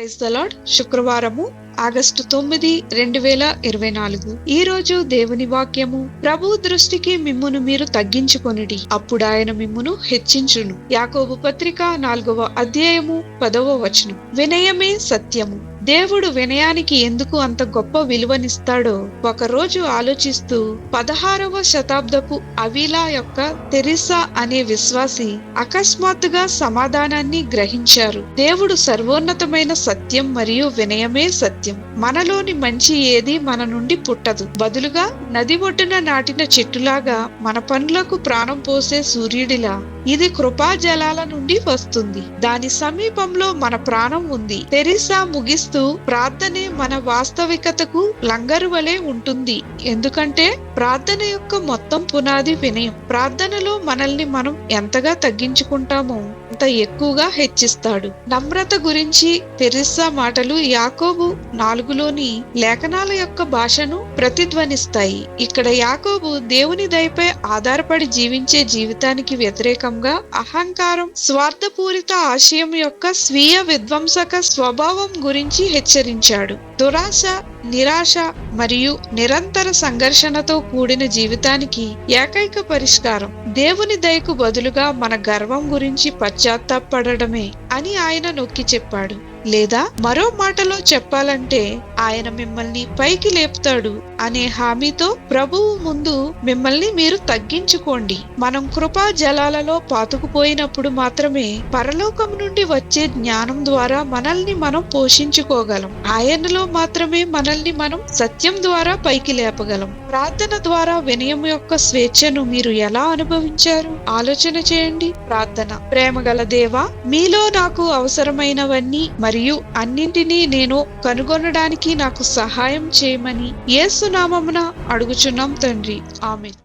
Praise the lord. శుక్రవారము August 9, 2024. ఈ రోజు దేవుని వాక్యము. ప్రభు దృష్టికి మిమ్మును మీరు తగ్గించుకొనుడి, అప్పుడు ఆయన మిమ్మును హెచ్చించును. యాకోబు పత్రిక 4వ అధ్యాయము 10వ వచనం. వినయమే సత్యము. దేవుడు వినయానికి ఎందుకు అంత గొప్ప విలువనిస్తాడో ఒకరోజు ఆలోచిస్తూ 16వ శతాబ్దపు అవిలా యొక్క తెరిసా అనే విశ్వాసి అకస్మాత్తుగా సమాధానాన్ని గ్రహించారు. దేవుడు సర్వోన్నతమైన సత్యం మరియు వినయమే సత్యం. మనలోని మంచి ఏది మన నుండి పుట్టదు. బదులుగా నది ఒడ్డున నాటిన చెట్టులాగా, మన పనులకు ప్రాణం పోసే సూర్యుడిలా ఇది కృపా జలాల నుండి వస్తుంది. దాని సమీపంలో మన ప్రాణం ఉంది. తెరిసా ముగిస్తూ, ప్రార్థనే మన వాస్తవికతకు లంగరు వలె ఉంటుంది. ఎందుకంటే ప్రార్థన యొక్క మొత్తం పునాది వినయం. ప్రార్థనలో మనల్ని మనం ఎంతగా తగ్గించుకుంటామో అంత ఎక్కువగా హెచ్చిస్తాడు. నమ్రత గురించి తెరిసా మాటలు యాకోబు 4లోని లేఖనాల యొక్క భాషను ప్రతిధ్వనిస్తాయి. ఇక్కడ యాకోబు దేవుని దయపై ఆధారపడి జీవించే జీవితానికి వ్యతిరేకంగా అహంకారం, స్వార్థపూరిత ఆశయం యొక్క స్వీయ విధ్వంసక స్వభావం గురించి హెచ్చరించాడు. దురాశ, నిరాశ మరియు నిరంతర సంఘర్షణతో కూడిన జీవితానికి ఏకైక పరిష్కారం దేవుని దయకు బదులుగా మన గర్వం గురించి పశ్చాత్తాపడమే అని ఆయన నొక్కి చెప్పాడు. లేదా మరో మాటలో చెప్పాలంటే, ఆయన మిమ్మల్ని పైకి లేపుతాడు అనే హామీతో ప్రభువు ముందు మిమ్మల్ని మీరు తగ్గించుకోండి. మనం కృపా జలాలలో పాతుకుపోయినప్పుడు మాత్రమే పరలోకం నుండి వచ్చే జ్ఞానం ద్వారా మనల్ని మనం పోషించుకోగలం. ఆయనలో మాత్రమే మనల్ని మనం సత్యం ద్వారా పైకి లేపగలం. ప్రార్థన ద్వారా వినయం యొక్క స్వేచ్ఛను మీరు ఎలా అనుభవించారు? ఆలోచన చేయండి. ప్రార్థన. ప్రేమగల దేవా, మీలో నాకు అవసరమైనవన్నీ మరియు అన్నింటినీ నేను కనుగొనడానికి నాకు సహాయం చేయమని యేసు నామమున అడుగుచున్నాం తండ్రి. ఆమేన్.